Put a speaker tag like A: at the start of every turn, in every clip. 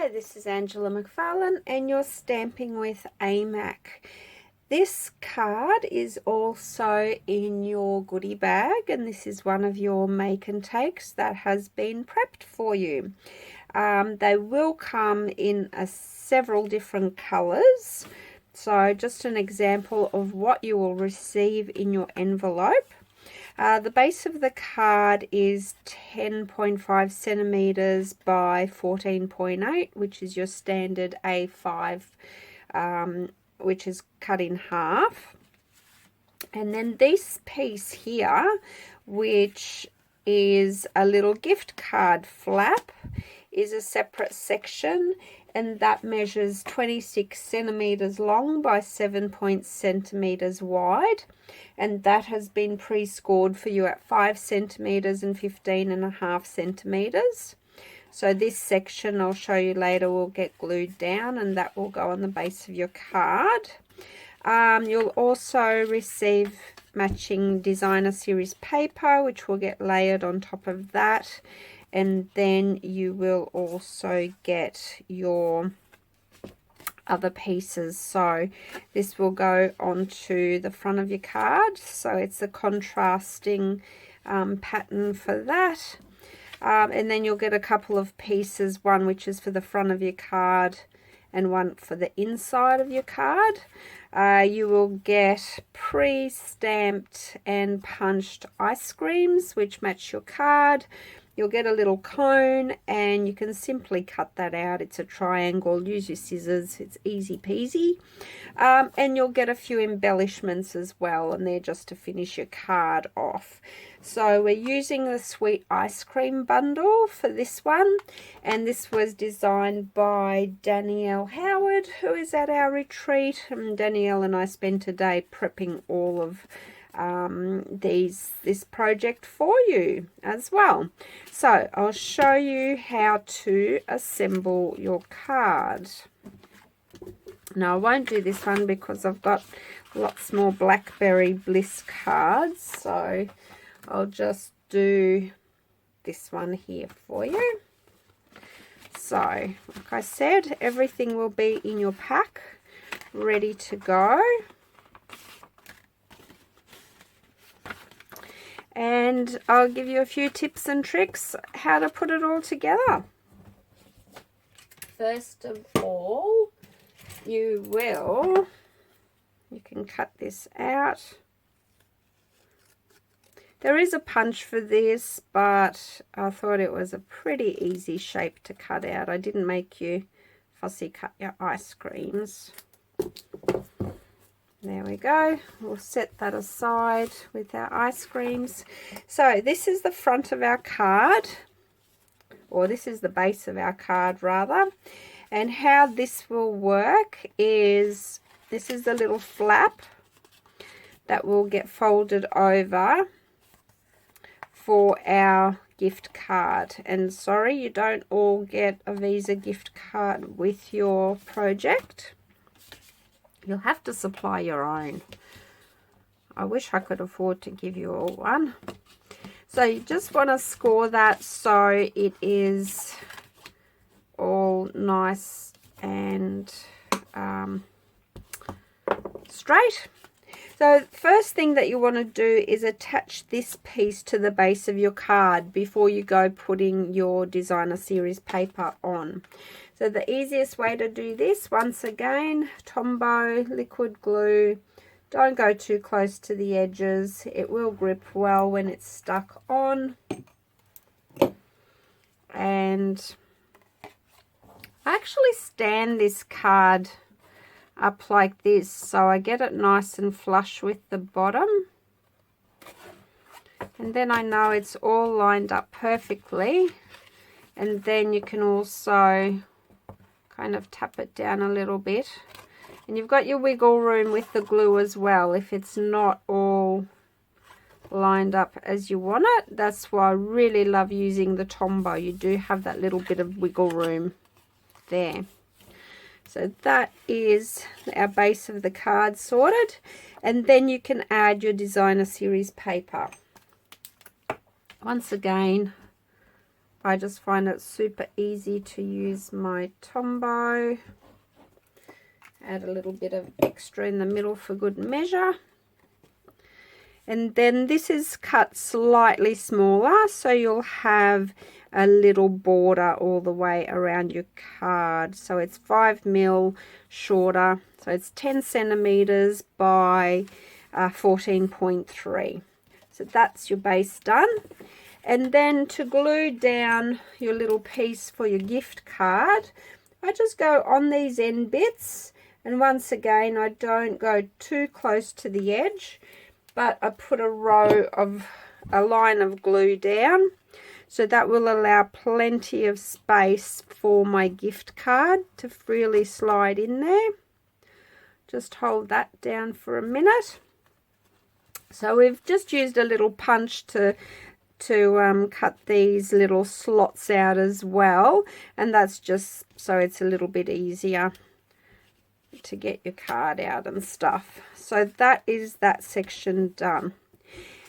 A: Hi, this is Angela McFarlane and you're stamping with aMac. This card is also in your goodie bag, and this is one of your make and takes that has been prepped for you. They will come in several different colors. So just an example of what you will receive in your envelope. The base of the card is 10.5 centimeters by 14.8, which is your standard A5, which is cut in half. And then this piece here, which is a little gift card flap, is a separate section, and that measures 26 centimeters long by 7 centimeters wide, and that has been pre-scored for you at 5 centimeters and 15.5 centimeters. So this section, I'll show you later, will get glued down, and that will go on the base of your card. You'll also receive matching designer series paper, which will get layered on top of that. And then you will also get your other pieces. So this will go onto the front of your card. So it's a contrasting pattern for that. And then you'll get a couple of pieces, one which is for the front of your card and one for the inside of your card. You will get pre-stamped and punched ice creams which match your card. You'll get a little cone, and you can simply cut that out. It's a triangle. Use your scissors. It's easy peasy. And you'll get a few embellishments as well, and they're just to finish your card off. So we're using the Sweet Ice Cream bundle for this one, and this was designed by Danielle Howard, who is at our retreat. And Danielle and I spent a day prepping all of this project for you as well. So I'll show you how to assemble your card. Now I won't do this one because I've got lots more Blackberry Bliss cards, so I'll just do this one here for you. So like I said, everything will be in your pack ready to go. And I'll give you a few tips and tricks how to put it all together. First of all, you can cut this out. There is a punch for this, but I thought it was a pretty easy shape to cut out. I didn't make you fussy cut your ice creams. There we go. We'll set that aside with our ice creams. So this is the front of our card, or this is the base of our card rather. And how this will work is, this is the little flap that will get folded over for our gift card. And sorry, you don't all get a Visa gift card with your project. You'll have to supply your own. I wish I could afford to give you all one. So you just want to score that so it is all nice and straight. So first thing that you want to do is attach this piece to the base of your card before you go putting your designer series paper on. So the easiest way to do this, once again, Tombow liquid glue. Don't go too close to the edges. It will grip well when it's stuck on. And I actually stand this card up like this so I get it nice and flush with the bottom. And then I know it's all lined up perfectly. And then you can also kind of tap it down a little bit, and you've got your wiggle room with the glue as well if it's not all lined up as you want it. That's why I really love using the Tombow. You do have that little bit of wiggle room there. So that is our base of the card sorted, and then you can add your designer series paper. Once again, I just find it super easy to use my Tombow. Add a little bit of extra in the middle for good measure. And then this is cut slightly smaller, so you'll have a little border all the way around your card. So it's 5mm shorter, so it's 10 centimeters by 14.3. So that's your base done. And then to glue down your little piece for your gift card, I just go on these end bits, and once again I don't go too close to the edge, but I put a line of glue down, so that will allow plenty of space for my gift card to freely slide in there. Just hold that down for a minute. So we've just used a little punch to cut these little slots out as well, and that's just so it's a little bit easier to get your card out and stuff. So that is that section done.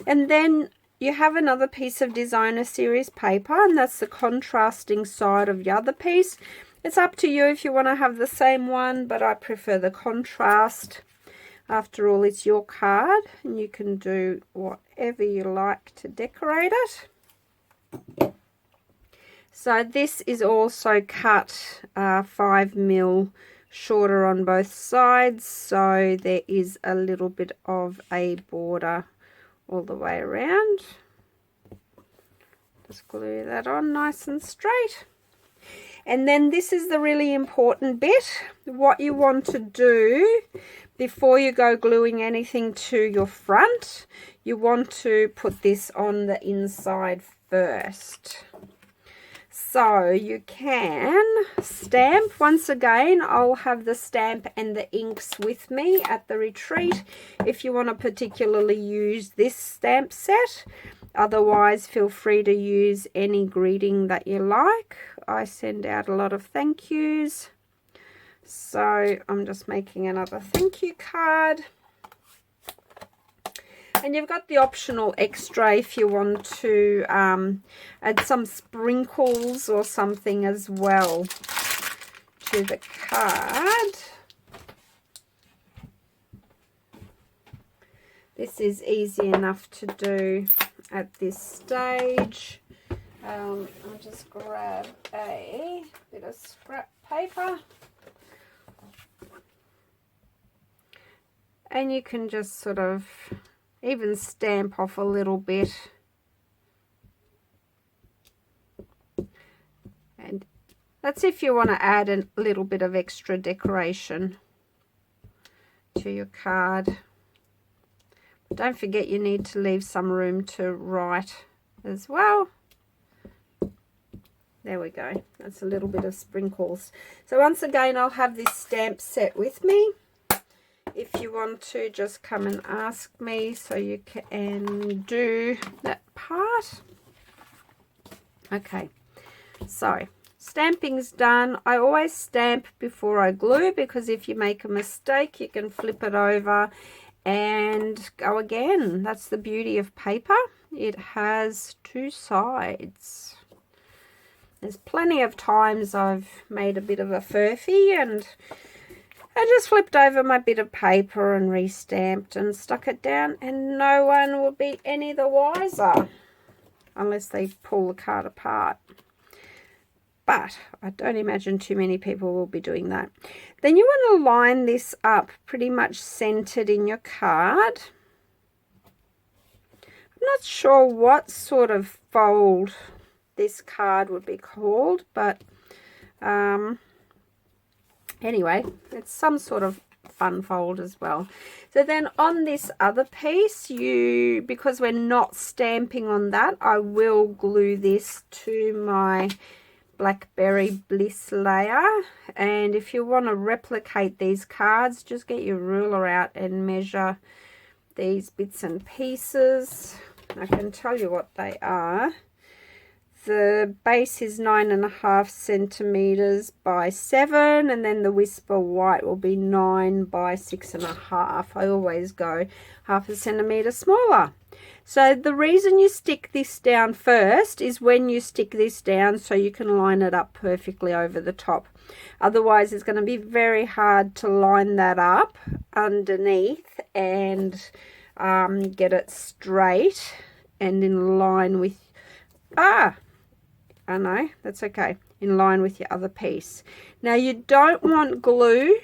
A: And then you have another piece of designer series paper, and that's the contrasting side of the other piece. It's up to you if you want to have the same one, but I prefer the contrast. After all, it's your card, and you can do whatever you like to decorate it. So this is also cut 5mm shorter on both sides, so there is a little bit of a border all the way around. Just glue that on nice and straight. And then this is the really important bit. What you want to do before you go gluing anything to your front, you want to put this on the inside first. So you can stamp. Once again, I'll have the stamp and the inks with me at the retreat if you want to particularly use this stamp set. Otherwise, feel free to use any greeting that you like. I send out a lot of thank yous. So I'm just making another thank you card. And you've got the optional extra if you want to add some sprinkles or something as well to the card. This is easy enough to do at this stage. I'll just grab a bit of scrap paper. And you can just sort of even stamp off a little bit. And that's if you want to add a little bit of extra decoration to your card. But don't forget you need to leave some room to write as well. There we go. That's a little bit of sprinkles. So once again, I'll have this stamp set with me. If you want to, just come and ask me so you can do that part. Okay, so stamping's done. I always stamp before I glue, because if you make a mistake, you can flip it over and go again. That's the beauty of paper. It has two sides. There's plenty of times I've made a bit of a furphy and I just flipped over my bit of paper and re-stamped and stuck it down, and no one will be any the wiser unless they pull the card apart. But I don't imagine too many people will be doing that. Then you want to line this up pretty much centered in your card. I'm not sure what sort of fold this card would be called, but anyway, it's some sort of fun fold as well. So then on this other piece, because we're not stamping on that, I will glue this to my Blackberry Bliss layer. And if you want to replicate these cards, just get your ruler out and measure these bits and pieces. I can tell you what they are. The base is 9.5 centimeters by 7, and then the Whisper White will be 9 by 6.5. I always go 0.5 centimeter smaller. So the reason you stick this down first is when you stick this down so you can line it up perfectly over the top. Otherwise it's going to be very hard to line that up underneath and get it straight and in line with, I know, that's okay, in line with your other piece. Now you don't want glue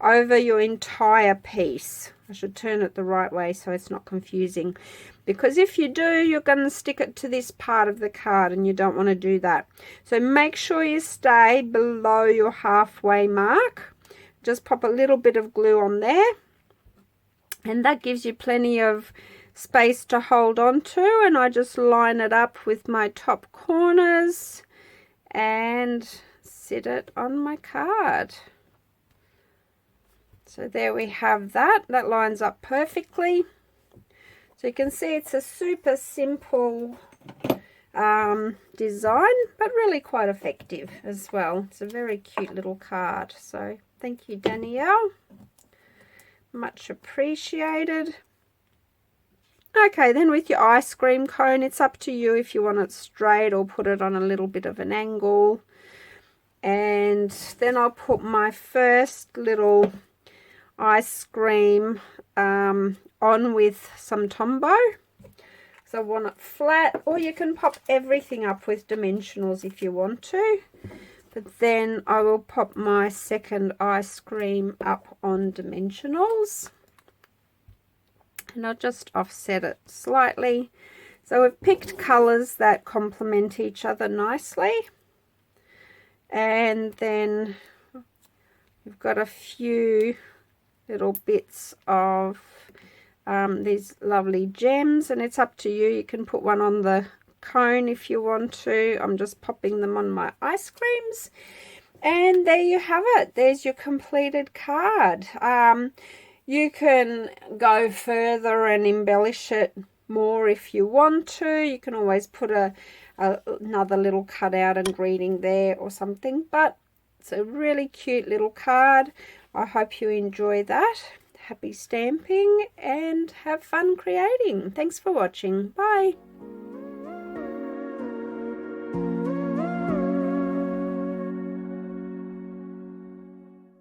A: over your entire piece. I should turn it the right way so it's not confusing, because if you do, you're going to stick it to this part of the card and you don't want to do that. So make sure you stay below your halfway mark. Just pop a little bit of glue on there, and that gives you plenty of space to hold on to. And I just line it up with my top corners and sit it on my card. So there we have that. That lines up perfectly. So you can see it's a super simple design, but really quite effective as well. It's a very cute little card. So thank you, Danielle. Much appreciated. Okay, then with your ice cream cone, it's up to you if you want it straight or put it on a little bit of an angle. And then I'll put my first little ice cream on with some Tombow. So I want it flat, or you can pop everything up with dimensionals if you want to. But then I will pop my second ice cream up on dimensionals. And I'll just offset it slightly. So we've picked colours that complement each other nicely. And then we've got a few little bits of these lovely gems, and it's up to you. You can put one on the cone if you want to. I'm just popping them on my ice creams, and there you have it. There's your completed card. You can go further and embellish it more if you want to. You can always put another little cutout and greeting there or something, but it's a really cute little card. I hope you enjoy that. Happy stamping and have fun creating. Thanks for watching. Bye.